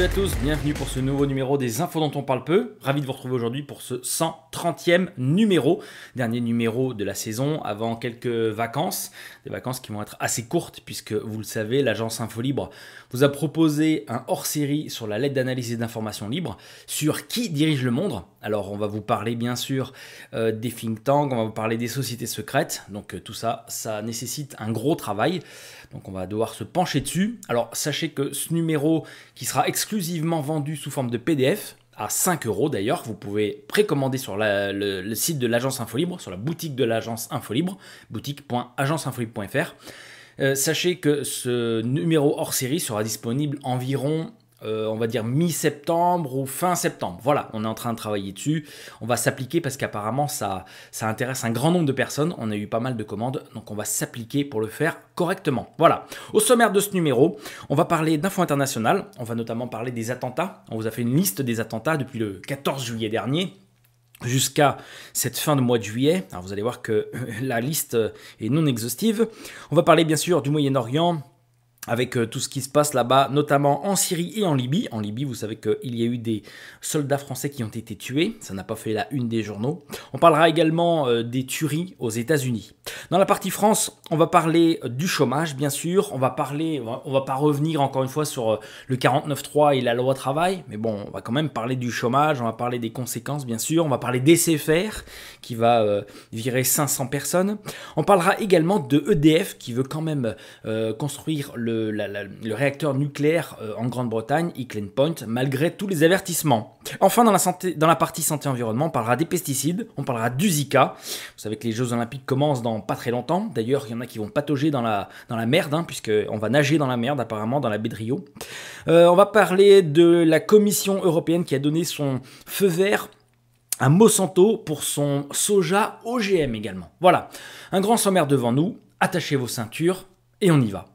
à tous, bienvenue pour ce nouveau numéro des infos dont on parle peu. Ravi de vous retrouver aujourd'hui pour ce 130e numéro, dernier numéro de la saison avant quelques vacances, des vacances qui vont être assez courtes puisque vous le savez, l'agence Infolibre vous a proposé un hors-série sur la lettre d'analyse et d'information libre sur qui dirige le monde. Alors on va vous parler bien sûr des think tanks, on va vous parler des sociétés secrètes, donc tout ça, ça nécessite un gros travail. Donc on va devoir se pencher dessus. Alors sachez que ce numéro qui sera exclusivement vendu sous forme de PDF, à 5 € d'ailleurs, vous pouvez précommander sur le site de l'agence Infolibre, sur la boutique de l'agence Infolibre, boutique.agenceinfolibre.fr. Sachez que ce numéro hors série sera disponible environ on va dire mi-septembre ou fin septembre. Voilà, on est en train de travailler dessus. On va s'appliquer parce qu'apparemment ça intéresse un grand nombre de personnes. On a eu pas mal de commandes, donc on va s'appliquer pour le faire correctement. Voilà, au sommaire de ce numéro, on va parler d'infos internationales. On va notamment parler des attentats. On vous a fait une liste des attentats depuis le 14 juillet dernier. Jusqu'à cette fin de mois de juillet. Alors vous allez voir que la liste est non exhaustive. On va parler bien sûr du Moyen-Orient, avec tout ce qui se passe là-bas, notamment en Syrie et en Libye. En Libye, vous savez qu'il y a eu des soldats français qui ont été tués. Ça n'a pas fait la une des journaux. On parlera également des tueries aux États-Unis. Dans la partie France, on va parler du chômage, bien sûr. On va pas revenir encore une fois sur le 49.3 et la loi travail. Mais bon, on va quand même parler du chômage. On va parler des conséquences, bien sûr. On va parler d'SFR, qui va virer 500 personnes. On parlera également de EDF, qui veut quand même construire le réacteur nucléaire en Grande-Bretagne, Hinkley Point, malgré tous les avertissements. Enfin, dans la partie santé-environnement, on parlera des pesticides, on parlera du Zika. Vous savez que les Jeux Olympiques commencent dans pas très longtemps. D'ailleurs, il y en a qui vont patauger dans la merde, puisqu'on va nager dans la merde, apparemment, dans la baie de Rio. On va parler de la Commission européenne qui a donné son feu vert à Monsanto pour son soja OGM également. Voilà, un grand sommaire devant nous. Attachez vos ceintures et on y va.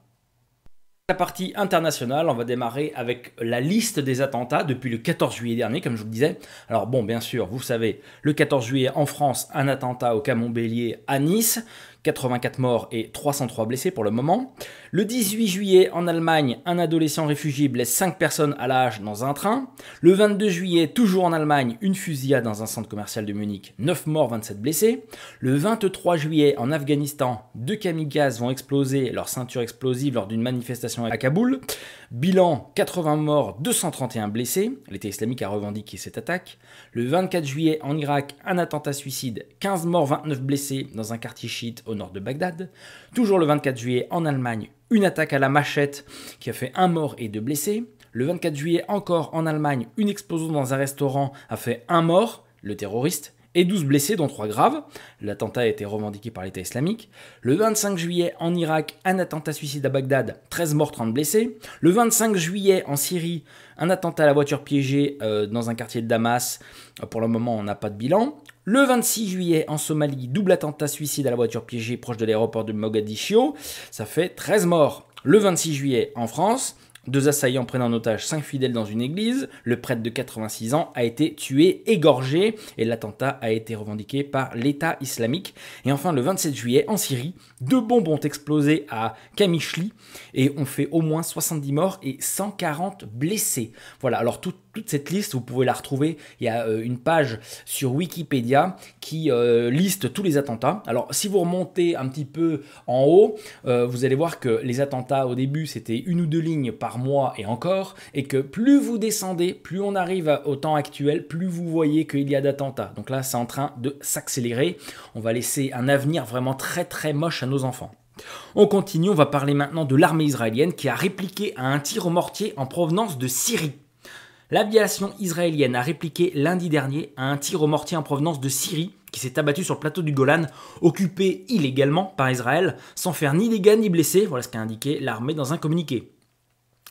La partie internationale, on va démarrer avec la liste des attentats depuis le 14 juillet dernier, comme je vous le disais. Alors bon, bien sûr, vous savez, le 14 juillet en France, un attentat au Camon Bélier à Nice, 84 morts et 303 blessés pour le moment. Le 18 juillet en Allemagne, un adolescent réfugié blesse 5 personnes à la hache dans un train. Le 22 juillet, toujours en Allemagne, une fusillade dans un centre commercial de Munich, 9 morts, 27 blessés. Le 23 juillet en Afghanistan, 2 kamikazes vont exploser leur ceinture explosive lors d'une manifestation à Kaboul. Bilan, 80 morts, 231 blessés. L'État islamique a revendiqué cette attaque. Le 24 juillet en Irak, un attentat suicide, 15 morts, 29 blessés dans un quartier chiite au nord de Bagdad. Toujours le 24 juillet en Allemagne, une attaque à la machette qui a fait 1 mort et 2 blessés. Le 24 juillet encore en Allemagne, une explosion dans un restaurant a fait 1 mort, le terroriste, et 12 blessés, dont 3 graves. L'attentat a été revendiqué par l'État islamique. Le 25 juillet en Irak, un attentat suicide à Bagdad, 13 morts, 30 blessés. Le 25 juillet en Syrie, un attentat à la voiture piégée dans un quartier de Damas. Pour le moment, on n'a pas de bilan. Le 26 juillet en Somalie, double attentat suicide à la voiture piégée proche de l'aéroport de Mogadiscio. Ça fait 13 morts. Le 26 juillet en France, 2 assaillants prennent en otage 5 fidèles dans une église. Le prêtre de 86 ans a été tué, égorgé, et l'attentat a été revendiqué par l'État islamique. Et enfin, le 27 juillet, en Syrie, 2 bombes ont explosé à Kamishli et ont fait au moins 70 morts et 140 blessés. Voilà, alors toute cette liste, vous pouvez la retrouver. Il y a une page sur Wikipédia qui liste tous les attentats. Alors, si vous remontez un petit peu en haut, vous allez voir que les attentats, au début, c'était 1 ou 2 lignes par mois et encore, et que plus vous descendez, plus on arrive au temps actuel, plus vous voyez qu'il y a d'attentats. Donc là, c'est en train de s'accélérer. On va laisser un avenir vraiment très très moche à nos enfants. On continue, on va parler maintenant de l'armée israélienne qui a répliqué à un tir au mortier en provenance de Syrie. L'aviation israélienne a répliqué lundi dernier à un tir au mortier en provenance de Syrie qui s'est abattu sur le plateau du Golan, occupé illégalement par Israël, sans faire ni dégâts ni blessés. Voilà ce qu'a indiqué l'armée dans un communiqué.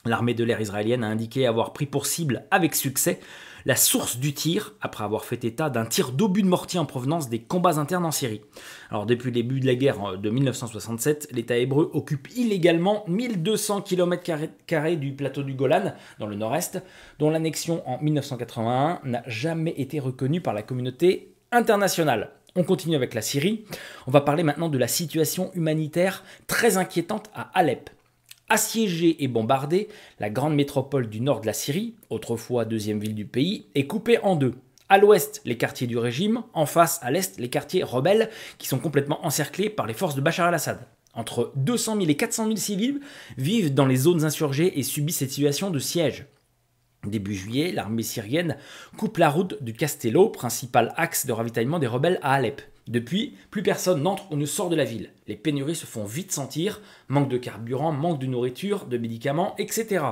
L'armée de l'air israélienne a indiqué avoir pris pour cible avec succès la source du tir, après avoir fait état d'un tir d'obus de mortier en provenance des combats internes en Syrie. Alors depuis le début de la guerre de 1967, l'État hébreu occupe illégalement 1200 km² du plateau du Golan, dans le nord-est, dont l'annexion en 1981 n'a jamais été reconnue par la communauté internationale. On continue avec la Syrie. On va parler maintenant de la situation humanitaire très inquiétante à Alep. Assiégée et bombardée, la grande métropole du nord de la Syrie, autrefois deuxième ville du pays, est coupée en deux. À l'ouest, les quartiers du régime, en face, à l'est, les quartiers rebelles, qui sont complètement encerclés par les forces de Bachar el-Assad. Entre 200 000 et 400 000 civils vivent dans les zones insurgées et subissent cette situation de siège. Début juillet, l'armée syrienne coupe la route du Castello, principal axe de ravitaillement des rebelles à Alep. Depuis, plus personne n'entre ou ne sort de la ville. Les pénuries se font vite sentir, manque de carburant, manque de nourriture, de médicaments, etc.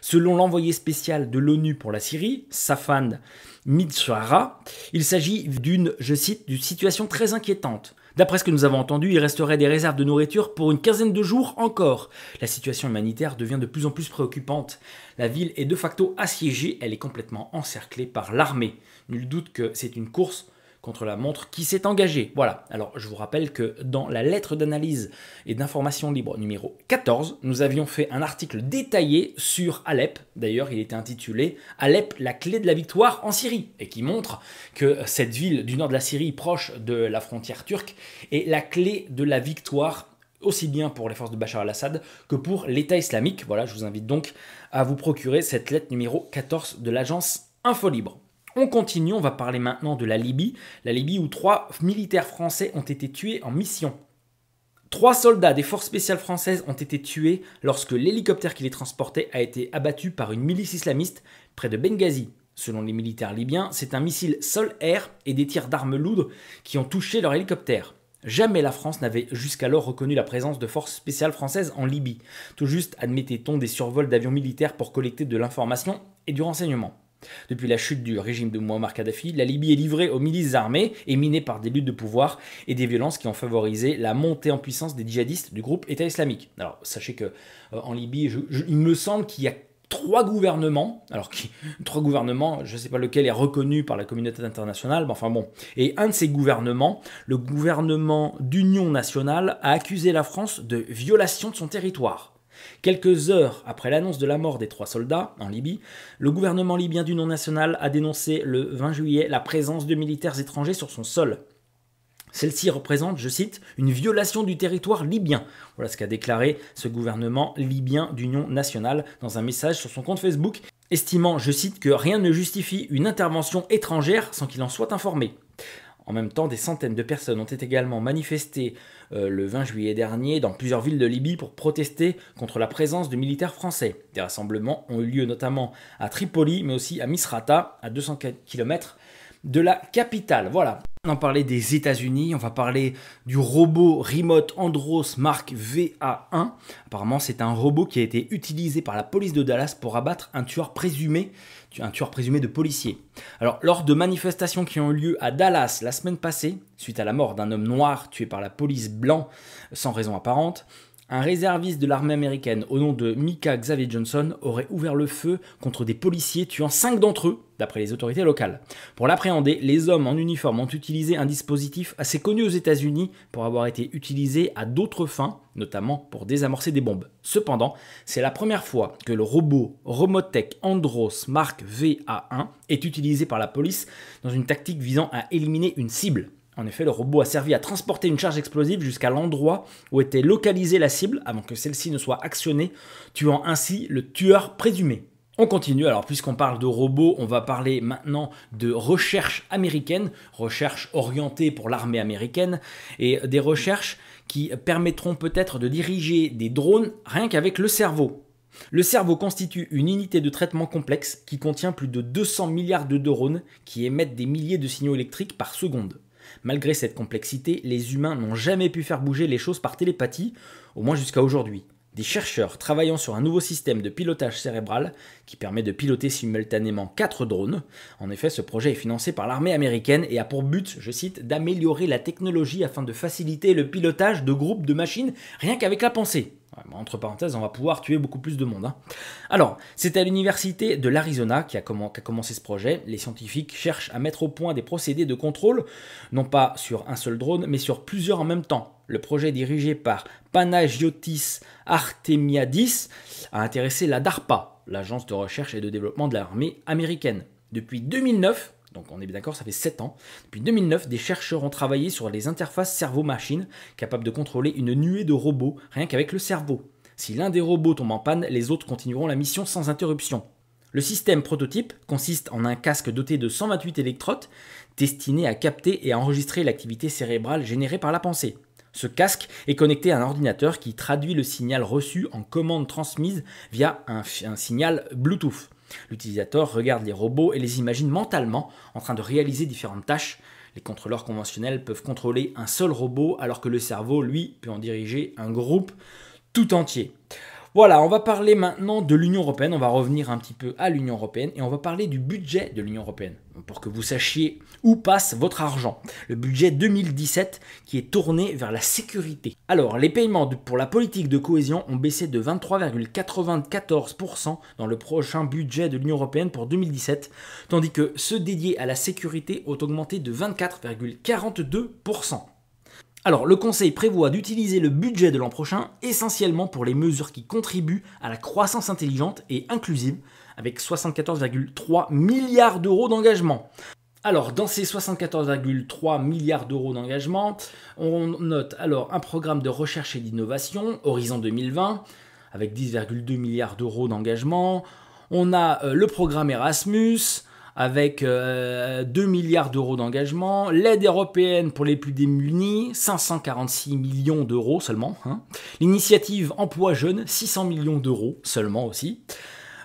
Selon l'envoyé spécial de l'ONU pour la Syrie, Safan Midshara, il s'agit d'une, je cite, d'une situation très inquiétante. D'après ce que nous avons entendu, il resterait des réserves de nourriture pour une quinzaine de jours encore. La situation humanitaire devient de plus en plus préoccupante. La ville est de facto assiégée, elle est complètement encerclée par l'armée. Nul doute que c'est une course contre la montre qui s'est engagée. Voilà, alors je vous rappelle que dans la lettre d'analyse et d'information libre numéro 14, nous avions fait un article détaillé sur Alep. D'ailleurs, il était intitulé « Alep, la clé de la victoire en Syrie » et qui montre que cette ville du nord de la Syrie, proche de la frontière turque, est la clé de la victoire aussi bien pour les forces de Bachar el-Assad que pour l'État islamique. Voilà, je vous invite donc à vous procurer cette lettre numéro 14 de l'agence Infolibre. On continue, on va parler maintenant de la Libye où 3 militaires français ont été tués en mission. 3 soldats des forces spéciales françaises ont été tués lorsque l'hélicoptère qui les transportait a été abattu par une milice islamiste près de Benghazi. Selon les militaires libyens, c'est un missile sol-air et des tirs d'armes lourdes qui ont touché leur hélicoptère. Jamais la France n'avait jusqu'alors reconnu la présence de forces spéciales françaises en Libye. Tout juste admettait-on des survols d'avions militaires pour collecter de l'information et du renseignement. Depuis la chute du régime de Mouammar Kadhafi, la Libye est livrée aux milices armées et minée par des luttes de pouvoir et des violences qui ont favorisé la montée en puissance des djihadistes du groupe État islamique. Alors sachez que en Libye, il me semble qu'il y a 3 gouvernements, alors 3 gouvernements, je ne sais pas lequel est reconnu par la communauté internationale, mais enfin bon. Et un de ces gouvernements, le gouvernement d'union nationale, a accusé la France de violation de son territoire. Quelques heures après l'annonce de la mort des 3 soldats en Libye, le gouvernement libyen d'union nationale a dénoncé le 20 juillet la présence de militaires étrangers sur son sol. Celle-ci représente, je cite, une violation du territoire libyen. Voilà ce qu'a déclaré ce gouvernement libyen d'union nationale dans un message sur son compte Facebook, estimant, je cite, que rien ne justifie une intervention étrangère sans qu'il en soit informé. En même temps, des centaines de personnes ont également manifesté le 20 juillet dernier dans plusieurs villes de Libye pour protester contre la présence de militaires français. Des rassemblements ont eu lieu notamment à Tripoli, mais aussi à Misrata, à 200 km de la capitale. Voilà. On en parlait des États-Unis, on va parler du robot Remote Andros Mark VA1. Apparemment, c'est un robot qui a été utilisé par la police de Dallas pour abattre un tueur présumé de policiers. Alors, lors de manifestations qui ont eu lieu à Dallas la semaine passée, suite à la mort d'un homme noir tué par la police blanc sans raison apparente, un réserviste de l'armée américaine au nom de Micah Xavier Johnson aurait ouvert le feu contre des policiers, tuant 5 d'entre eux, d'après les autorités locales. Pour l'appréhender, les hommes en uniforme ont utilisé un dispositif assez connu aux États-Unis pour avoir été utilisé à d'autres fins, notamment pour désamorcer des bombes. Cependant, c'est la première fois que le robot Romotech Andros Mark VA1 est utilisé par la police dans une tactique visant à éliminer une cible. En effet, le robot a servi à transporter une charge explosive jusqu'à l'endroit où était localisée la cible avant que celle-ci ne soit actionnée, tuant ainsi le tueur présumé. On continue, alors puisqu'on parle de robots, on va parler maintenant de recherche américaine, recherche orientée pour l'armée américaine, et des recherches qui permettront peut-être de diriger des drones rien qu'avec le cerveau. Le cerveau constitue une unité de traitement complexe qui contient plus de 200 milliards de neurones qui émettent des milliers de signaux électriques par seconde. Malgré cette complexité, les humains n'ont jamais pu faire bouger les choses par télépathie, au moins jusqu'à aujourd'hui. Des chercheurs travaillant sur un nouveau système de pilotage cérébral qui permet de piloter simultanément 4 drones. En effet, ce projet est financé par l'armée américaine et a pour but, je cite, d'améliorer la technologie afin de faciliter le pilotage de groupes de machines rien qu'avec la pensée. Entre parenthèses, on va pouvoir tuer beaucoup plus de monde. Alors, c'est à l'université de l'Arizona qu'a commencé ce projet. Les scientifiques cherchent à mettre au point des procédés de contrôle, non pas sur un seul drone, mais sur plusieurs en même temps. Le projet dirigé par Panagiotis Artemiadis a intéressé la DARPA, l'agence de recherche et de développement de l'armée américaine. Depuis 2009, donc on est bien d'accord, ça fait 7 ans. Depuis 2009, des chercheurs ont travaillé sur les interfaces cerveau-machine capables de contrôler une nuée de robots rien qu'avec le cerveau. Si l'un des robots tombe en panne, les autres continueront la mission sans interruption. Le système prototype consiste en un casque doté de 128 électrodes destiné à capter et à enregistrer l'activité cérébrale générée par la pensée. Ce casque est connecté à un ordinateur qui traduit le signal reçu en commande transmise via un signal Bluetooth. L'utilisateur regarde les robots et les imagine mentalement en train de réaliser différentes tâches. Les contrôleurs conventionnels peuvent contrôler un seul robot alors que le cerveau, lui, peut en diriger un groupe tout entier. Voilà, on va parler maintenant de l'Union européenne, on va revenir un petit peu à l'Union européenne et on va parler du budget de l'Union européenne pour que vous sachiez où passe votre argent. Le budget 2017 qui est tourné vers la sécurité. Alors, les paiements pour la politique de cohésion ont baissé de 23,94% dans le prochain budget de l'Union européenne pour 2017, tandis que ceux dédiés à la sécurité ont augmenté de 24,42%. Alors, le Conseil prévoit d'utiliser le budget de l'an prochain essentiellement pour les mesures qui contribuent à la croissance intelligente et inclusive, avec 74,3 milliards d'euros d'engagement. Alors, dans ces 74,3 milliards d'euros d'engagement, on note alors un programme de recherche et d'innovation, Horizon 2020, avec 10,2 milliards d'euros d'engagement. On a le programme Erasmus, avec 2 milliards d'euros d'engagement, l'aide européenne pour les plus démunis, 546 millions d'euros seulement, l'initiative Emploi Jeune, 600 millions d'euros seulement aussi,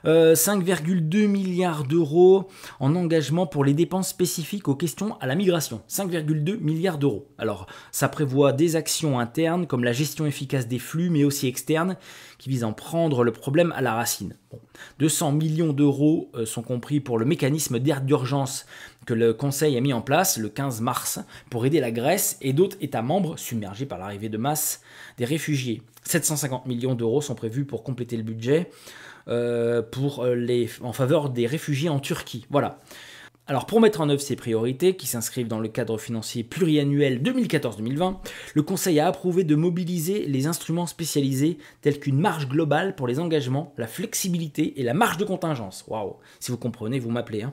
5,2 milliards d'euros en engagement pour les dépenses spécifiques aux questions à la migration, 5,2 milliards d'euros. Alors, ça prévoit des actions internes comme la gestion efficace des flux, mais aussi externes, qui visent à en prendre le problème à la racine. Bon. 200 millions d'euros sont compris pour le mécanisme d'aide d'urgence que le Conseil a mis en place le 15 mars pour aider la Grèce et d'autres États membres submergés par l'arrivée de masse des réfugiés. 750 millions d'euros sont prévus pour compléter le budget en faveur des réfugiés en Turquie. Voilà. Alors pour mettre en œuvre ces priorités qui s'inscrivent dans le cadre financier pluriannuel 2014-2020, le Conseil a approuvé de mobiliser les instruments spécialisés tels qu'une marge globale pour les engagements, la flexibilité et la marge de contingence. Waouh, si vous comprenez, vous m'appelez.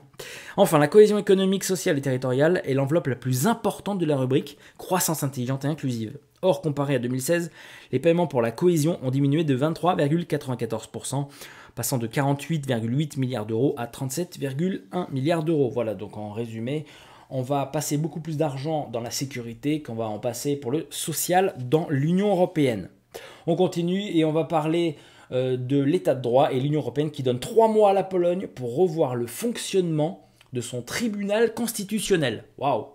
Enfin, la cohésion économique, sociale et territoriale est l'enveloppe la plus importante de la rubrique croissance intelligente et inclusive. Or, comparé à 2016, les paiements pour la cohésion ont diminué de 23,94%, passant de 48,8 milliards d'euros à 37,1 milliards d'euros. Voilà, donc en résumé, on va passer beaucoup plus d'argent dans la sécurité qu'on va en passer pour le social dans l'Union européenne. On continue et on va parler de l'état de droit et l'Union européenne qui donne 3 mois à la Pologne pour revoir le fonctionnement de son tribunal constitutionnel. Waouh!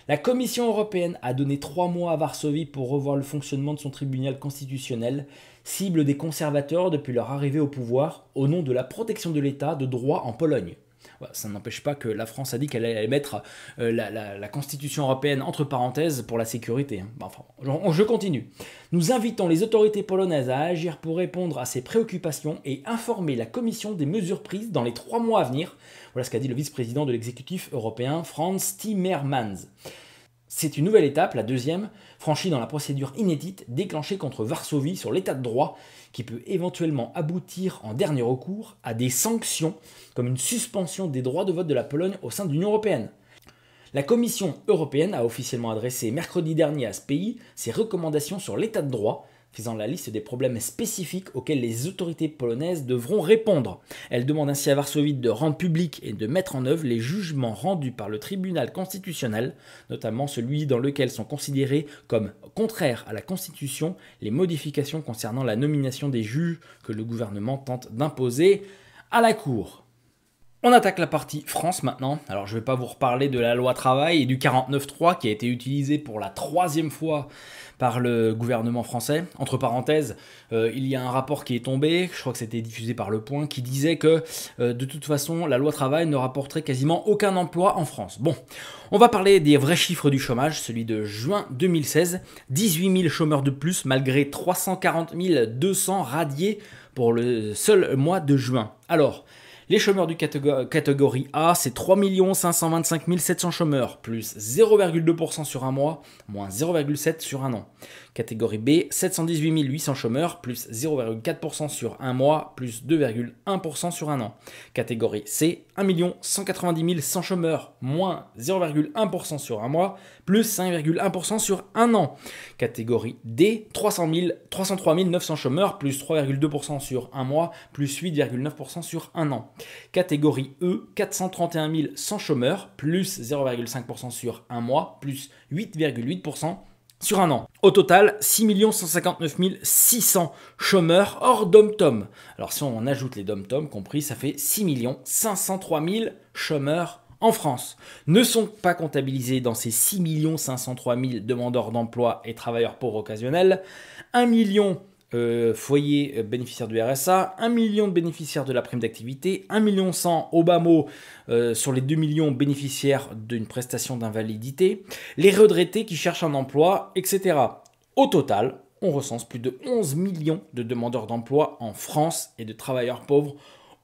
La Commission européenne a donné 3 mois à Varsovie pour revoir le fonctionnement de son tribunal constitutionnel, cible des conservateurs depuis leur arrivée au pouvoir, au nom de la protection de l'état de droit en Pologne. Ça n'empêche pas que la France a dit qu'elle allait mettre la Constitution européenne entre parenthèses pour la sécurité. Enfin, je continue. Nous invitons les autorités polonaises à agir pour répondre à ces préoccupations et informer la Commission des mesures prises dans les 3 mois à venir. Voilà ce qu'a dit le vice-président de l'exécutif européen, Franz Timmermans. C'est une nouvelle étape, la deuxième, franchie dans la procédure inédite déclenchée contre Varsovie sur l'état de droit, qui peut éventuellement aboutir en dernier recours à des sanctions, comme une suspension des droits de vote de la Pologne au sein de l'Union européenne. La Commission européenne a officiellement adressé mercredi dernier à ce pays ses recommandations sur l'état de droit, faisant la liste des problèmes spécifiques auxquels les autorités polonaises devront répondre. Elle demande ainsi à Varsovie de rendre public et de mettre en œuvre les jugements rendus par le tribunal constitutionnel, notamment celui dans lequel sont considérés comme contraires à la Constitution les modifications concernant la nomination des juges que le gouvernement tente d'imposer à la Cour. On attaque la partie France maintenant. Alors je ne vais pas vous reparler de la loi travail et du 49.3 qui a été utilisé pour la 3e fois par le gouvernement français. Entre parenthèses, il y a un rapport qui est tombé, je crois que c'était diffusé par Le Point, qui disait que de toute façon la loi travail ne rapporterait quasiment aucun emploi en France. Bon, on va parler des vrais chiffres du chômage, celui de juin 2016. 18 000 chômeurs de plus malgré 340 200 radiés pour le seul mois de juin. Alors, les chômeurs du catégorie A, c'est 3 525 700 chômeurs, plus 0,2% sur un mois, moins 0,7% sur un an. Catégorie B, 718 800 chômeurs, plus 0,4% sur un mois, plus 2,1% sur un an. Catégorie C, 1 190 100 chômeurs, moins 0,1% sur un mois, plus 5,1% sur un an. Catégorie D, 303 900 chômeurs, plus 3,2% sur un mois, plus 8,9% sur un an. Catégorie E, 431 100 chômeurs, plus 0,5% sur un mois, plus 8,8% sur un an. Au total, 6 159 600 chômeurs hors dom-tom. Alors si on ajoute les dom-tom compris, ça fait 6 503 000 chômeurs en France. Ne sont pas comptabilisés dans ces 6 503 000 demandeurs d'emploi et travailleurs pauvres occasionnels 1 million foyers bénéficiaires du RSA, 1 million de bénéficiaires de la prime d'activité, 1 100 000 au bas mot sur les 2 millions bénéficiaires d'une prestation d'invalidité, les retraités qui cherchent un emploi, etc. Au total, on recense plus de 11 millions de demandeurs d'emploi en France et de travailleurs pauvres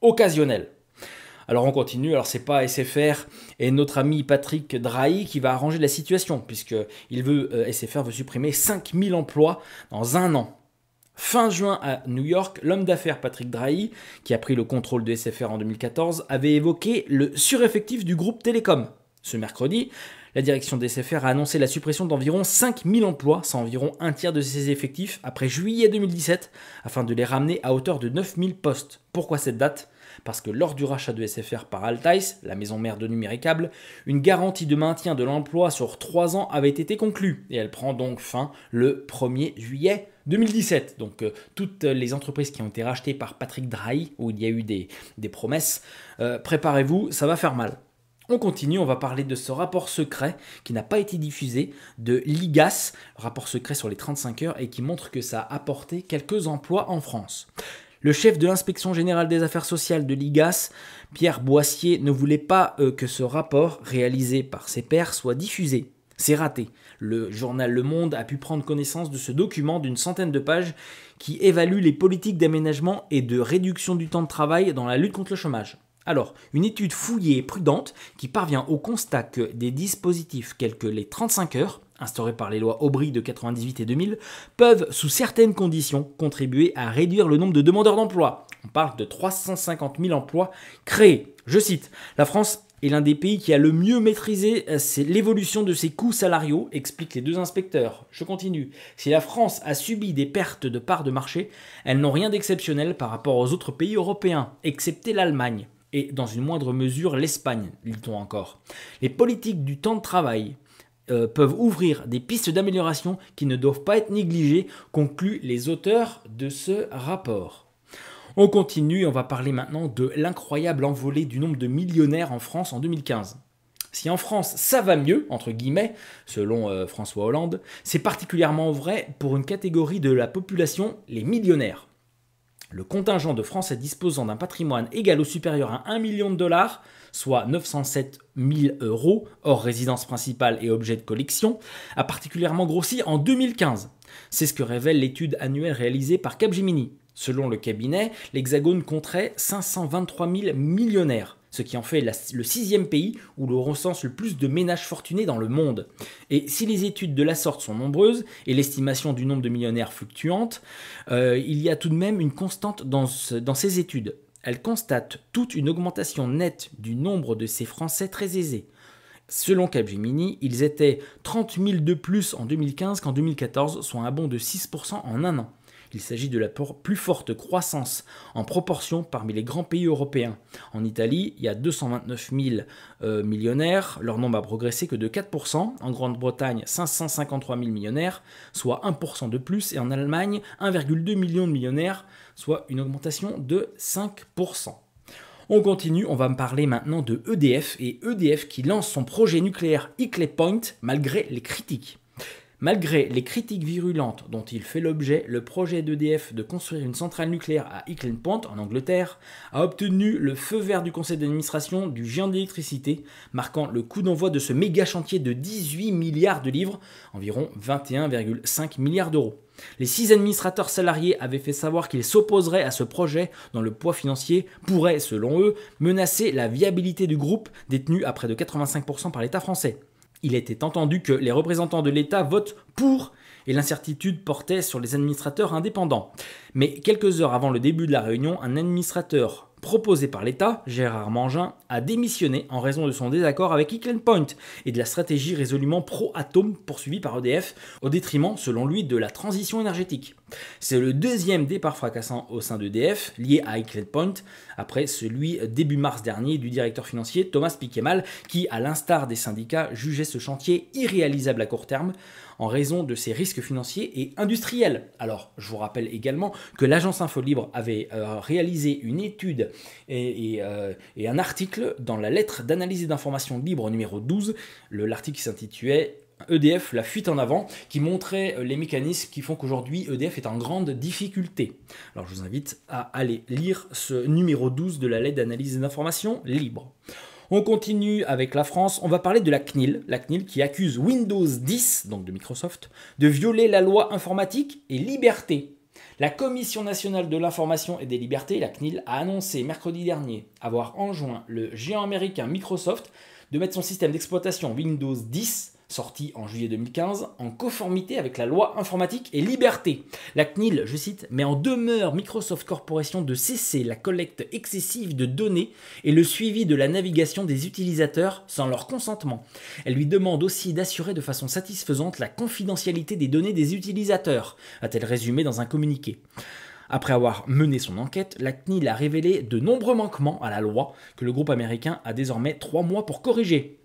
occasionnels. Alors on continue, alors c'est pas SFR et notre ami Patrick Drahi qui va arranger la situation puisque SFR veut supprimer 5000 emplois dans un an. Fin juin à New York, l'homme d'affaires Patrick Drahi, qui a pris le contrôle de SFR en 2014, avait évoqué le sureffectif du groupe Télécom. Ce mercredi, la direction de SFR a annoncé la suppression d'environ 5000 emplois, c'est environ un tiers de ses effectifs, après juillet 2017, afin de les ramener à hauteur de 9000 postes. Pourquoi cette date ? Parce que lors du rachat de SFR par Altice, la maison mère de Numéricable, une garantie de maintien de l'emploi sur 3 ans avait été conclue et elle prend donc fin le 1er juillet 2017. Donc toutes les entreprises qui ont été rachetées par Patrick Drahi, où il y a eu des promesses, préparez-vous, ça va faire mal. On continue, on va parler de ce rapport secret qui n'a pas été diffusé de l'IGAS, rapport secret sur les 35 heures et qui montre que ça a apporté quelques emplois en France. Le chef de l'inspection générale des affaires sociales de l'IGAS, Pierre Boissier, ne voulait pas que ce rapport réalisé par ses pairs soit diffusé. C'est raté. Le journal Le Monde a pu prendre connaissance de ce document d'une centaine de pages qui évalue les politiques d'aménagement et de réduction du temps de travail dans la lutte contre le chômage. Alors, une étude fouillée et prudente qui parvient au constat que des dispositifs tels que les 35 heures, instaurés par les lois Aubry de 98 et 2000, peuvent, sous certaines conditions, contribuer à réduire le nombre de demandeurs d'emploi. On parle de 350 000 emplois créés. Je cite, « La France est l'un des pays qui a le mieux maîtrisé l'évolution de ses coûts salariaux, expliquent les deux inspecteurs. Je continue. Si la France a subi des pertes de parts de marché, elles n'ont rien d'exceptionnel par rapport aux autres pays européens, excepté l'Allemagne. Et dans une moindre mesure l'Espagne, lit-on encore. Les politiques du temps de travail peuvent ouvrir des pistes d'amélioration qui ne doivent pas être négligées, concluent les auteurs de ce rapport. On continue et on va parler maintenant de l'incroyable envolée du nombre de millionnaires en France en 2015. Si en France ça va mieux, entre guillemets, selon François Hollande, c'est particulièrement vrai pour une catégorie de la population, les millionnaires. Le contingent de Français disposant d'un patrimoine égal ou supérieur à 1 million de dollars, soit 907 000 euros, hors résidence principale et objet de collection, a particulièrement grossi en 2015. C'est ce que révèle l'étude annuelle réalisée par Capgemini. Selon le cabinet, l'Hexagone compterait 523 000 millionnaires, ce qui en fait le 6e pays où l'on recense le plus de ménages fortunés dans le monde. Et si les études de la sorte sont nombreuses et l'estimation du nombre de millionnaires fluctuante, il y a tout de même une constante dans ces études. Elles constatent toute une augmentation nette du nombre de ces Français très aisés. Selon Capgemini, ils étaient 30 000 de plus en 2015 qu'en 2014, soit un bond de 6% en un an. Il s'agit de la plus forte croissance en proportion parmi les grands pays européens. En Italie, il y a 229 000 millionnaires, leur nombre a progressé que de 4%. En Grande-Bretagne, 553 000 millionnaires, soit 1% de plus. Et en Allemagne, 1,2 million de millionnaires, soit une augmentation de 5%. On continue, on va me parler maintenant de EDF et EDF qui lance son projet nucléaire Hinkley Point malgré les critiques. Malgré les critiques virulentes dont il fait l'objet, le projet d'EDF de construire une centrale nucléaire à Hinkley Point, en Angleterre, a obtenu le feu vert du conseil d'administration du géant de l'électricité, marquant le coup d'envoi de ce méga chantier de 18 milliards de livres, environ 21,5 milliards d'euros. Les 6 administrateurs salariés avaient fait savoir qu'ils s'opposeraient à ce projet dont le poids financier pourrait, selon eux, menacer la viabilité du groupe détenu à près de 85% par l'État français. Il était entendu que les représentants de l'État votent pour et l'incertitude portait sur les administrateurs indépendants. Mais quelques heures avant le début de la réunion, un administrateur proposé par l'État, Gérard Mangin, a démissionné en raison de son désaccord avec Hinkley Point et de la stratégie résolument pro-atome poursuivie par EDF, au détriment, selon lui, de la transition énergétique. C'est le deuxième départ fracassant au sein d'EDF, lié à Hinkley Point, après celui début mars dernier du directeur financier Thomas Piketty, qui, à l'instar des syndicats, jugeait ce chantier irréalisable à court terme, en raison de ses risques financiers et industriels. Alors, je vous rappelle également que l'agence Infolibre avait réalisé une étude et un article dans la lettre d'analyse et d'information libre numéro 12. L'article s'intitulait EDF, la fuite en avant, qui montrait les mécanismes qui font qu'aujourd'hui EDF est en grande difficulté. Alors, je vous invite à aller lire ce numéro 12 de la lettre d'analyse et d'information libre. On continue avec la France, on va parler de la CNIL qui accuse Windows 10, donc de Microsoft, de violer la loi informatique et liberté. La Commission nationale de l'information et des libertés, la CNIL, a annoncé mercredi dernier avoir enjoint le géant américain Microsoft de mettre son système d'exploitation Windows 10, sorti en juillet 2015, en conformité avec la loi informatique et liberté. La CNIL, je cite, met en demeure Microsoft Corporation de cesser la collecte excessive de données et le suivi de la navigation des utilisateurs sans leur consentement. Elle lui demande aussi d'assurer de façon satisfaisante la confidentialité des données des utilisateurs, a-t-elle résumé dans un communiqué. Après avoir mené son enquête, la CNIL a révélé de nombreux manquements à la loi que le groupe américain a désormais 3 mois pour corriger.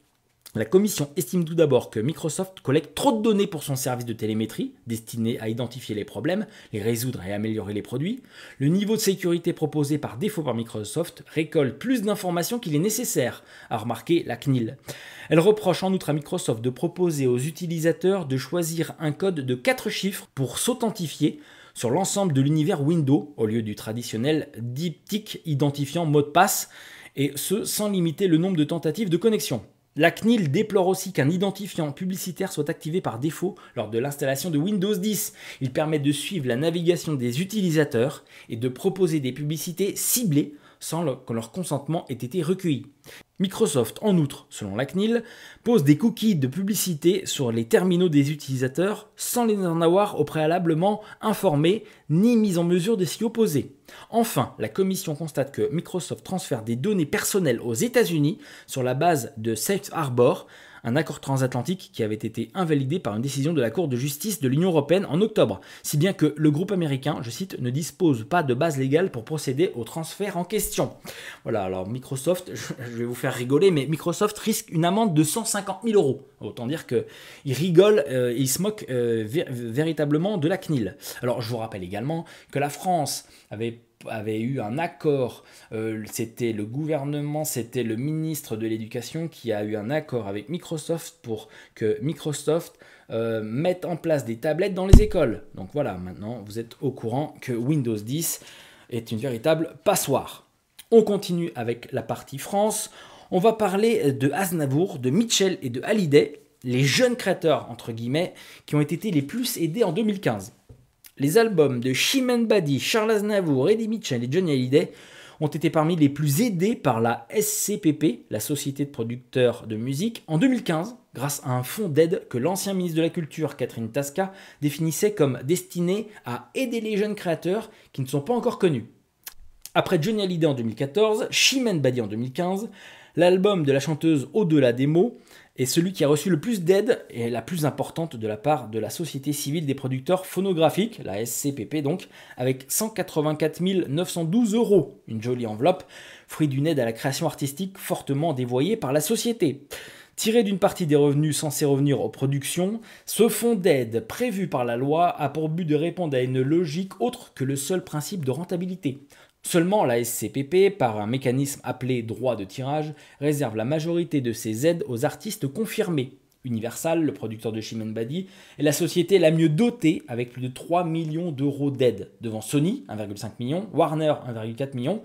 La commission estime tout d'abord que Microsoft collecte trop de données pour son service de télémétrie, destiné à identifier les problèmes, les résoudre et améliorer les produits. Le niveau de sécurité proposé par défaut par Microsoft récolte plus d'informations qu'il est nécessaire, a remarqué la CNIL. Elle reproche en outre à Microsoft de proposer aux utilisateurs de choisir un code de 4 chiffres pour s'authentifier sur l'ensemble de l'univers Windows, au lieu du traditionnel diptyque identifiant mot de passe, et ce sans limiter le nombre de tentatives de connexion. La CNIL déplore aussi qu'un identifiant publicitaire soit activé par défaut lors de l'installation de Windows 10. Il permet de suivre la navigation des utilisateurs et de proposer des publicités ciblées sans que leur consentement ait été recueilli. Microsoft, en outre, selon la CNIL, pose des cookies de publicité sur les terminaux des utilisateurs sans les en avoir au préalablement informés ni mis en mesure de s'y opposer. Enfin, la commission constate que Microsoft transfère des données personnelles aux États-Unis sur la base de Safe Harbor, un accord transatlantique qui avait été invalidé par une décision de la Cour de justice de l'Union européenne en octobre, si bien que le groupe américain, je cite, ne dispose pas de base légale pour procéder au transfert en question. Voilà, alors Microsoft, je vais vous faire rigoler, mais Microsoft risque une amende de 150 000 €. Autant dire qu'il rigole, il se moque véritablement de la CNIL. Alors je vous rappelle également que la France avait eu un accord, c'était le gouvernement, c'était le ministre de l'Éducation qui a eu un accord avec Microsoft pour que Microsoft mette en place des tablettes dans les écoles. Donc voilà, maintenant vous êtes au courant que Windows 10 est une véritable passoire. On continue avec la partie France. On va parler de Aznavour, de Mitchell et de Hallyday, les jeunes créateurs, entre guillemets, qui ont été les plus aidés en 2015. Les albums de Chimène Badi, Charles Aznavour, Eddie Mitchell et Johnny Hallyday ont été parmi les plus aidés par la SCPP, la Société de producteurs de musique, en 2015, grâce à un fonds d'aide que l'ancien ministre de la Culture, Catherine Tasca, définissait comme destiné à aider les jeunes créateurs qui ne sont pas encore connus. Après Johnny Hallyday en 2014, Chimène Badi en 2015, l'album de la chanteuse Au-delà des mots est celui qui a reçu le plus d'aide et la plus importante de la part de la Société civile des producteurs phonographiques, la SCPP donc, avec 184 912 €, une jolie enveloppe, fruit d'une aide à la création artistique fortement dévoyée par la société. Tiré d'une partie des revenus censés revenir aux productions, ce fonds d'aide prévu par la loi a pour but de répondre à une logique autre que le seul principe de rentabilité. Seulement, la SCPP, par un mécanisme appelé droit de tirage, réserve la majorité de ses aides aux artistes confirmés. Universal, le producteur de Chimène Badi, est la société la mieux dotée avec plus de 3 millions d'euros d'aide, devant Sony, 1,5 million, Warner, 1,4 million,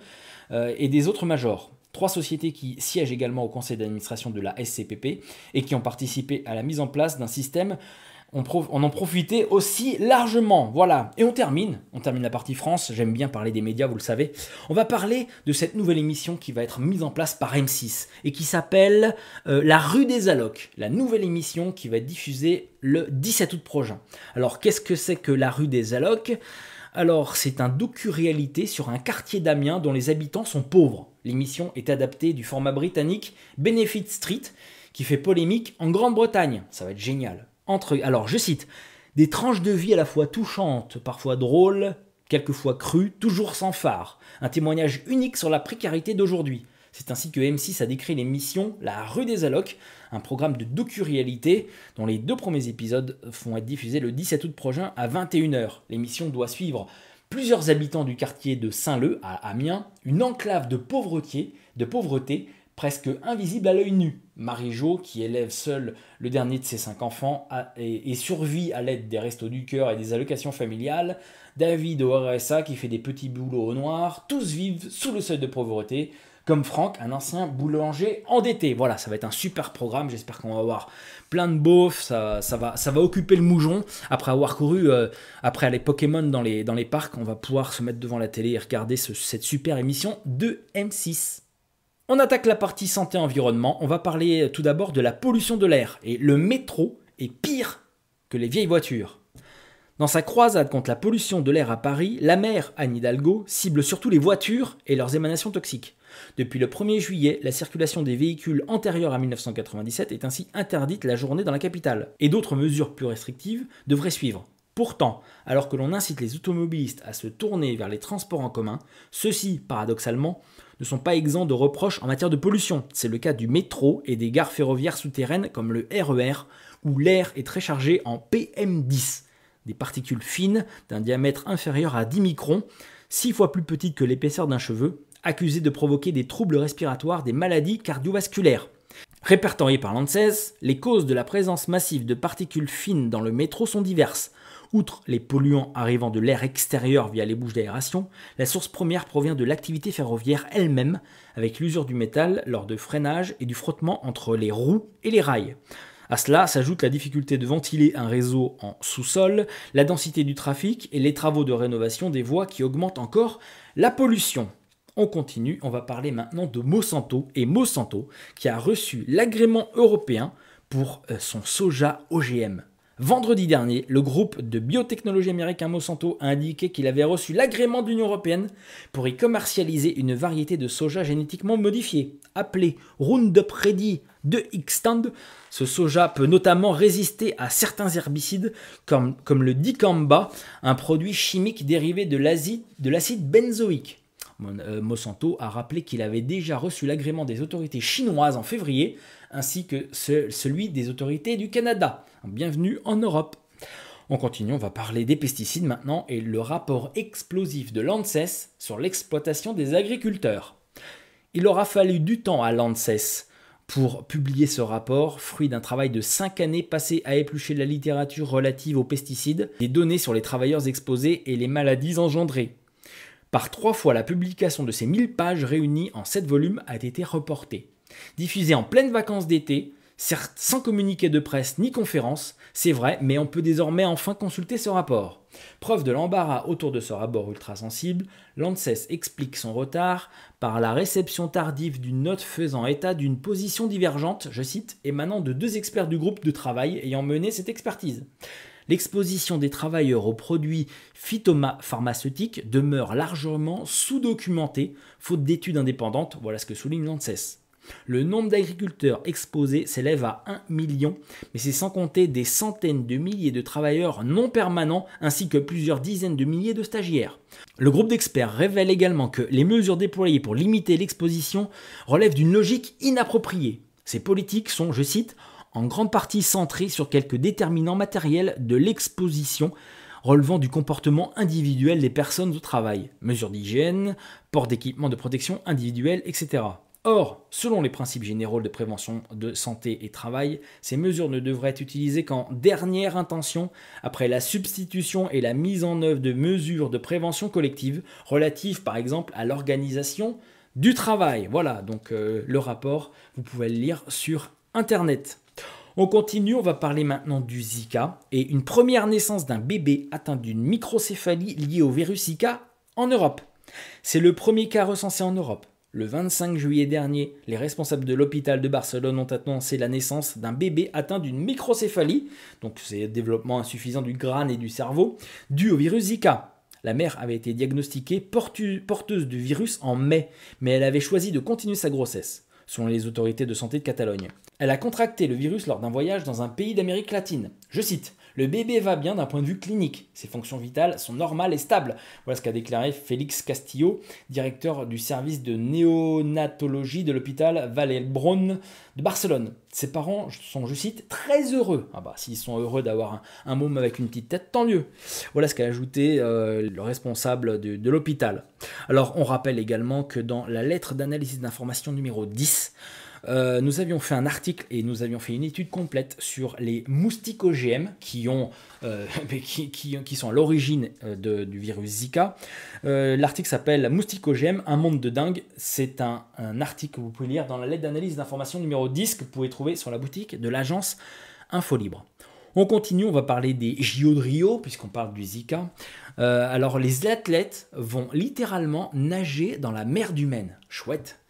et des autres majors. 3 sociétés qui siègent également au conseil d'administration de la SCPP et qui ont participé à la mise en place d'un système on en profitait aussi largement. Voilà, et on termine la partie France. J'aime bien parler des médias, vous le savez. On va parler de cette nouvelle émission qui va être mise en place par M6 et qui s'appelle La Rue des Allocs. La nouvelle émission qui va être diffusée le 17 août prochain. Alors, qu'est-ce que c'est que La Rue des Allocs ? Alors, c'est un docu-réalité sur un quartier d'Amiens dont les habitants sont pauvres. L'émission est adaptée du format britannique Benefit Street, qui fait polémique en Grande-Bretagne. Ça va être génial. Alors, je cite, « Des tranches de vie à la fois touchantes, parfois drôles, quelquefois crues, toujours sans phare. Un témoignage unique sur la précarité d'aujourd'hui. » C'est ainsi que M6 a décrit l'émission La Rue des Allocs, un programme de docu-réalité dont les 2 premiers épisodes vont être diffusés le 17 août prochain à 21h. L'émission doit suivre plusieurs habitants du quartier de Saint-Leu à Amiens, une enclave de pauvreté presque invisible à l'œil nu. Marie-Jo, qui élève seule le dernier de ses 5 enfants et survit à l'aide des restos du cœur et des allocations familiales. David au RSA qui fait des petits boulots au noir. Tous vivent sous le seuil de pauvreté. Comme Franck, un ancien boulanger endetté. Voilà, ça va être un super programme. J'espère qu'on va avoir plein de beaufs. Ça va occuper le moujon. Après avoir couru après les Pokémon dans les parcs, on va pouvoir se mettre devant la télé et regarder cette super émission de M6. On attaque la partie santé-environnement. On va parler tout d'abord de la pollution de l'air. Et le métro est pire que les vieilles voitures. Dans sa croisade contre la pollution de l'air à Paris, la maire Anne Hidalgo cible surtout les voitures et leurs émanations toxiques. Depuis le 1er juillet, la circulation des véhicules antérieurs à 1997 est ainsi interdite la journée dans la capitale. Et d'autres mesures plus restrictives devraient suivre. Pourtant, alors que l'on incite les automobilistes à se tourner vers les transports en commun, ceux-ci, paradoxalement, ne sont pas exempts de reproches en matière de pollution. C'est le cas du métro et des gares ferroviaires souterraines comme le RER, où l'air est très chargé en PM10, des particules fines d'un diamètre inférieur à 10 microns, 6 fois plus petites que l'épaisseur d'un cheveu, accusées de provoquer des troubles respiratoires, des maladies cardiovasculaires. Répertoriées par l'ANSES, les causes de la présence massive de particules fines dans le métro sont diverses. Outre les polluants arrivant de l'air extérieur via les bouches d'aération, la source première provient de l'activité ferroviaire elle-même, avec l'usure du métal lors de freinage et du frottement entre les roues et les rails. À cela s'ajoute la difficulté de ventiler un réseau en sous-sol, la densité du trafic et les travaux de rénovation des voies qui augmentent encore la pollution. On continue, on va parler maintenant de Monsanto et Monsanto qui a reçu l'agrément européen pour son soja OGM. Vendredi dernier, le groupe de biotechnologie américain Monsanto a indiqué qu'il avait reçu l'agrément de l'Union européenne pour y commercialiser une variété de soja génétiquement modifiée, appelée Roundup Ready 2Xtend. Ce soja peut notamment résister à certains herbicides comme le dicamba, un produit chimique dérivé de l'acide benzoïque. Monsanto a rappelé qu'il avait déjà reçu l'agrément des autorités chinoises en février, ainsi que celui des autorités du Canada. Bienvenue en Europe. On continue, on va parler des pesticides maintenant et le rapport explosif de l'ANSES sur l'exploitation des agriculteurs. Il aura fallu du temps à l'ANSES pour publier ce rapport, fruit d'un travail de 5 années passé à éplucher la littérature relative aux pesticides, des données sur les travailleurs exposés et les maladies engendrées. Par 3 fois, la publication de ces 1000 pages réunies en 7 volumes a été reportée. Diffusée en pleines vacances d'été, certes sans communiqué de presse ni conférence, c'est vrai, mais on peut désormais enfin consulter ce rapport. Preuve de l'embarras autour de ce rapport ultra sensible, l'ANSES explique son retard par la réception tardive d'une note faisant état d'une position divergente, je cite, émanant de 2 experts du groupe de travail ayant mené cette expertise. L'exposition des travailleurs aux produits phytopharmaceutiques demeure largement sous-documentée, faute d'études indépendantes, voilà ce que souligne l'ANSES. Le nombre d'agriculteurs exposés s'élève à 1 million, mais c'est sans compter des centaines de milliers de travailleurs non permanents ainsi que plusieurs dizaines de milliers de stagiaires. Le groupe d'experts révèle également que les mesures déployées pour limiter l'exposition relèvent d'une logique inappropriée. Ces politiques sont, je cite, en grande partie centrées sur quelques déterminants matériels de l'exposition relevant du comportement individuel des personnes au travail, mesures d'hygiène, port d'équipements de protection individuelle, etc. Or, selon les principes généraux de prévention de santé et travail, ces mesures ne devraient être utilisées qu'en dernière intention, après la substitution et la mise en œuvre de mesures de prévention collective, relatives par exemple à l'organisation du travail. Voilà, donc le rapport, vous pouvez le lire sur Internet. On continue, on va parler maintenant du Zika et une première naissance d'un bébé atteint d'une microcéphalie liée au virus Zika en Europe. C'est le premier cas recensé en Europe. Le 25 juillet dernier, les responsables de l'hôpital de Barcelone ont annoncé la naissance d'un bébé atteint d'une microcéphalie, donc c'est développement insuffisant du crâne et du cerveau, dû au virus Zika. La mère avait été diagnostiquée porteuse du virus en mai, mais elle avait choisi de continuer sa grossesse, selon les autorités de santé de Catalogne. Elle a contracté le virus lors d'un voyage dans un pays d'Amérique latine. Je cite, « Le bébé va bien d'un point de vue clinique. Ses fonctions vitales sont normales et stables. » Voilà ce qu'a déclaré Félix Castillo, directeur du service de néonatologie de l'hôpital Vall-d'Hebron de Barcelone. Ses parents sont, je cite, « très heureux. » Ah bah, s'ils sont heureux d'avoir un môme avec une petite tête, tant mieux. Voilà ce qu'a ajouté le responsable de l'hôpital. Alors, on rappelle également que dans la lettre d'analyse d'information numéro 10, nous avions fait un article et nous avions fait une étude complète sur les moustiques OGM qui sont à l'origine du virus Zika. L'article s'appelle Moustiques OGM, un monde de dingue. C'est un article que vous pouvez lire dans la lettre d'analyse d'information numéro 10 que vous pouvez trouver sur la boutique de l'agence Infolibre. On continue, on va parler des JO de Rio, puisqu'on parle du Zika. Alors, les athlètes vont littéralement nager dans la mer du Maine. Chouette.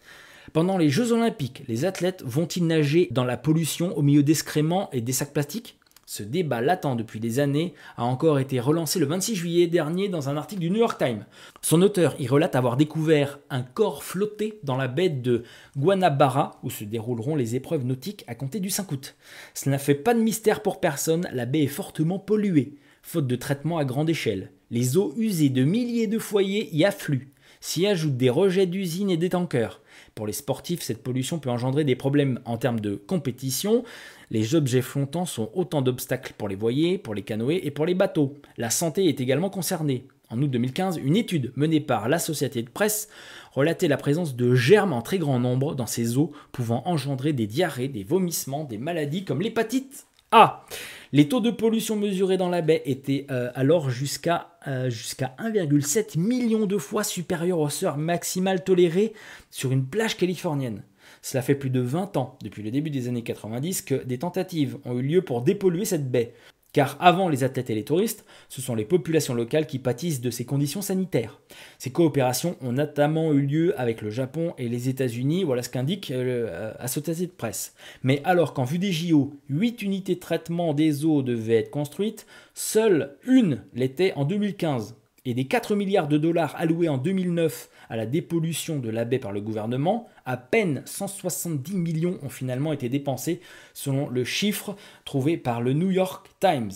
Pendant les Jeux Olympiques, les athlètes vont-ils nager dans la pollution au milieu d'excréments et des sacs plastiques? Ce débat latent depuis des années a encore été relancé le 26 juillet dernier dans un article du New York Times. Son auteur y relate avoir découvert un corps flotté dans la baie de Guanabara où se dérouleront les épreuves nautiques à compter du 5 août. Cela n'a fait pas de mystère pour personne, la baie est fortement polluée, faute de traitement à grande échelle. Les eaux usées de milliers de foyers y affluent. S'y ajoutent des rejets d'usines et des tankers. Pour les sportifs, cette pollution peut engendrer des problèmes en termes de compétition. Les objets flottants sont autant d'obstacles pour les voiliers, pour les canoës et pour les bateaux. La santé est également concernée. En août 2015, une étude menée par l'Associated Press relatait la présence de germes en très grand nombre dans ces eaux, pouvant engendrer des diarrhées, des vomissements, des maladies comme l'hépatite A. Les taux de pollution mesurés dans la baie étaient alors jusqu'à 1,7 million de fois supérieurs au seuil maximal toléré sur une plage californienne. Cela fait plus de 20 ans, depuis le début des années 90, que des tentatives ont eu lieu pour dépolluer cette baie. Car avant les athlètes et les touristes, ce sont les populations locales qui pâtissent de ces conditions sanitaires. Ces coopérations ont notamment eu lieu avec le Japon et les États-Unis, voilà ce qu'indique Associated Press. Mais alors qu'en vue des JO, 8 unités de traitement des eaux devaient être construites, seule une l'était en 2015. Et des 4 milliards de dollars alloués en 2009 à la dépollution de la baie par le gouvernement, à peine 170 millions ont finalement été dépensés selon le chiffre trouvé par le New York Times.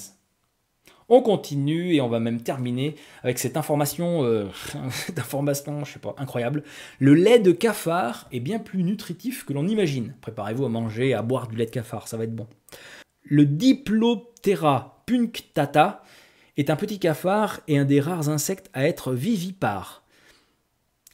On continue et on va même terminer avec cette information, incroyable. Le lait de cafard est bien plus nutritif que l'on imagine. Préparez-vous à manger, à boire du lait de cafard, ça va être bon. Le Diploptera punctata est un petit cafard et un des rares insectes à être vivipare.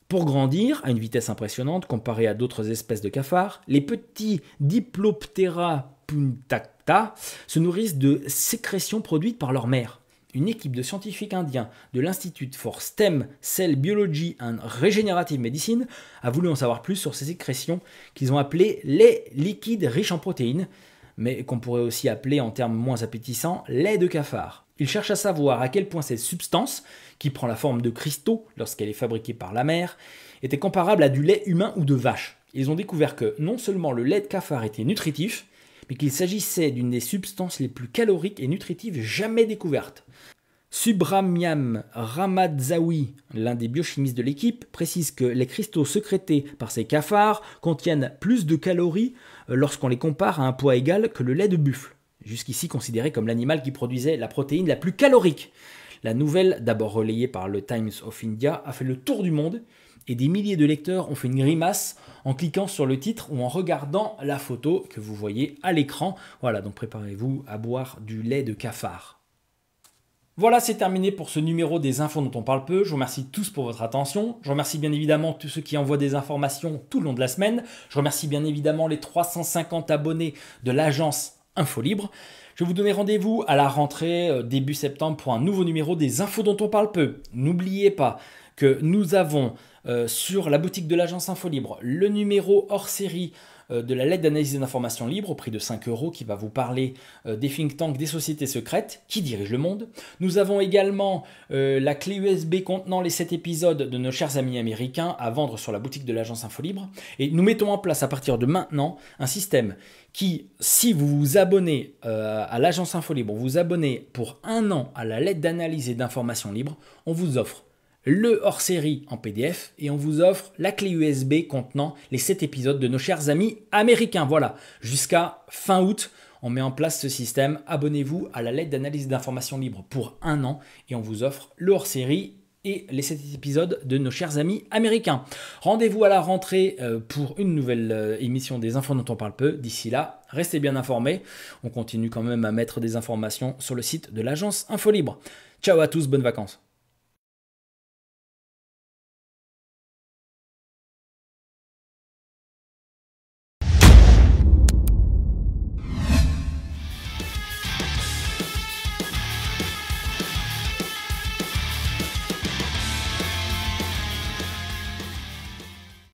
Pour grandir à une vitesse impressionnante comparée à d'autres espèces de cafards, les petits Diploptera punctata se nourrissent de sécrétions produites par leur mère. Une équipe de scientifiques indiens de l'Institute for Stem Cell Biology and Regenerative Medicine a voulu en savoir plus sur ces sécrétions qu'ils ont appelées lait liquide riche en protéines, mais qu'on pourrait aussi appeler en termes moins appétissants lait de cafard. Ils cherchent à savoir à quel point cette substance, qui prend la forme de cristaux lorsqu'elle est fabriquée par la mère, était comparable à du lait humain ou de vache. Ils ont découvert que non seulement le lait de cafard était nutritif, mais qu'il s'agissait d'une des substances les plus caloriques et nutritives jamais découvertes. Subramaniam Ramadzawi, l'un des biochimistes de l'équipe, précise que les cristaux sécrétés par ces cafards contiennent plus de calories lorsqu'on les compare à un poids égal que le lait de buffle, jusqu'ici considéré comme l'animal qui produisait la protéine la plus calorique. La nouvelle, d'abord relayée par le Times of India, a fait le tour du monde et des milliers de lecteurs ont fait une grimace en cliquant sur le titre ou en regardant la photo que vous voyez à l'écran. Voilà, donc préparez-vous à boire du lait de cafard. Voilà, c'est terminé pour ce numéro des infos dont on parle peu. Je vous remercie tous pour votre attention. Je remercie bien évidemment tous ceux qui envoient des informations tout le long de la semaine. Je remercie bien évidemment les 350 abonnés de l'agence Infolibre. Je vais vous donner rendez-vous à la rentrée début septembre pour un nouveau numéro des infos dont on parle peu. N'oubliez pas que nous avons sur la boutique de l'agence Infolibre le numéro hors série de la lettre d'analyse d'informations libres au prix de 5 € qui va vous parler des think tanks, des sociétés secrètes qui dirigent le monde. Nous avons également la clé USB contenant les 7 épisodes de nos chers amis américains à vendre sur la boutique de l'agence Infolibre. Et nous mettons en place à partir de maintenant un système qui, si vous vous abonnez à l'agence Infolibre, vous abonnez pour 1 an à la lettre d'analyse et d'informations libres, on vous offre le hors-série en PDF et on vous offre la clé USB contenant les 7 épisodes de nos chers amis américains. Voilà, jusqu'à fin août, on met en place ce système. Abonnez-vous à la lettre d'analyse d'informations libres pour 1 an et on vous offre le hors-série et les 7 épisodes de nos chers amis américains. Rendez-vous à la rentrée pour une nouvelle émission des infos dont on parle peu. D'ici là, restez bien informés. On continue quand même à mettre des informations sur le site de l'agence Infolibre. Ciao à tous, bonnes vacances.